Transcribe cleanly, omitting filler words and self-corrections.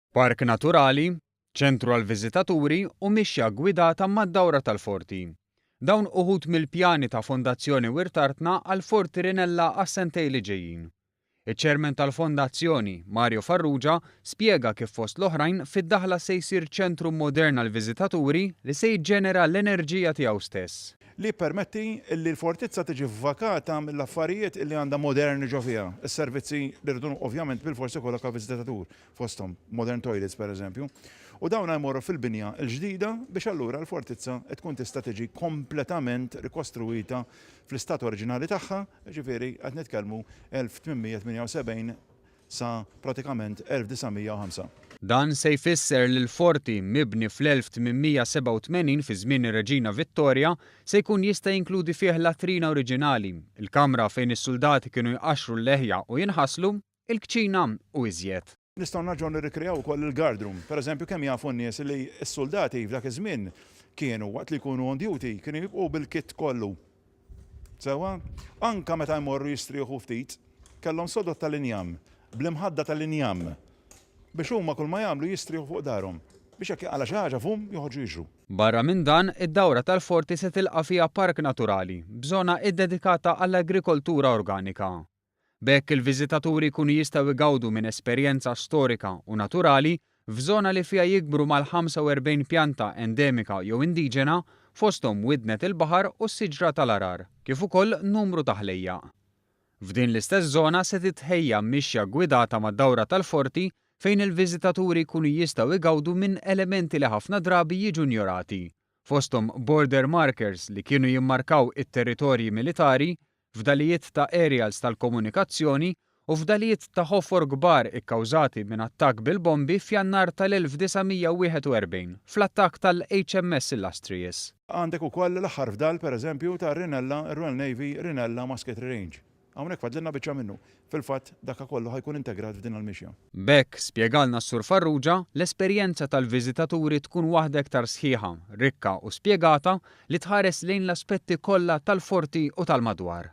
Park naturali, ċentru għall-viżitaturi u mixja gwidata mad-Dawra tal-Forti. Dawn uħud mill-pjani ta' Fondazzjoni Wirtartna għal Forti Rinella għas-sentej li ġejjin. Iċ-ċermen tal-Fondazzjoni, Mario Farrugia, spjega kif fost l-oħrajn fid-daħla se jsir ċentru modern għall-viżitaturi li se jiġġenera l-enerġija tiegħu stess. Li permetti li l-fortizza tiġi vakata mill-affarijiet li għandha moderni ġo fiha. Is-servizzi li rridu ovvjament bil-forsi kollha viżitatur fosthom modern toilets pereżempju. U dawn jmorru fil-binja l-ġdida biex allura l-fortizza tkun tista' tiġi kompletament rikostruita fl-istat oriġinali tagħha, ġifieri qed nitkellmu 1878 sa pratikament 1905. Dan se jfisser li l-forti mibni fl-1887 fi żmien ir-Reġina Vittoria se jkun jista' jinkludi fih latrina oriġinali, il-kamra fejn is-soldati kienu jqaxxru l-leħja u jinħaslu, il-kċina u iżjed. Nistgħu narġgħu nirrikreaw ukoll il-guard room. Pereżempju kemm jafu n-nies li s-soldati f'dak iż-żmien kienu waqt li jkunu on duty kienu jibqgħu bil-kit kollu. Sewa, anke meta jmorru jistrieħu ftit, kellhom sodot tal-injam, bl-imħadda tal-injam biex huma kull ma jagħmlu jistrieħu fuq darhom biex jekk għala xi ħaġa fhom joħorġu jiġru. Barra minn dan, id-Dawra tal-Forti se tilqa' fiha park naturali, b'żona iddedikata għall-agrikoltura organika. B'hekk il-viżitaturi jkunu jistgħu jgawdu minn esperjenza storika u naturali f'żona li fiha jikbru mal-45 pjanta endemika jew indiġena fosthom widnet il-baħar u s-siġra tal-arar, kif ukoll numru ta' ħlejjaq. F'din l-istess żona se titħejja mixja gwidata mad-Dawra tal-Forti fejn il-viżitaturi jkunu jistgħu jgawdu minn elementi li ħafna drabi jiġu injorati, fosthom border markers li kienu jimmarkaw it-territorji militari, f'dalijiet ta' aerials tal-komunikazzjoni u f'dalijiet ta' ħofor kbar ikkawżati minn attakk bil-bombi f'Jannar tal-1941 fl-attakk tal-HMS Illustrious. Għandek ukoll l-aħħar fdal pereżempju ta' Rinella, Royal Navy Rinella Musketry Range. Hawnhekk fadlilna biċċa minnu. Fil-fatt dakka kollu ħajkun integrat f'din il-mixja. B'hekk spjegalna s-Sur Farrugia l-esperjenza tal-viżitaturi tkun waħda iktar sħiħa, rikka u spjegata li tħares lejn l-aspetti kollha tal-forti u tal-madwar.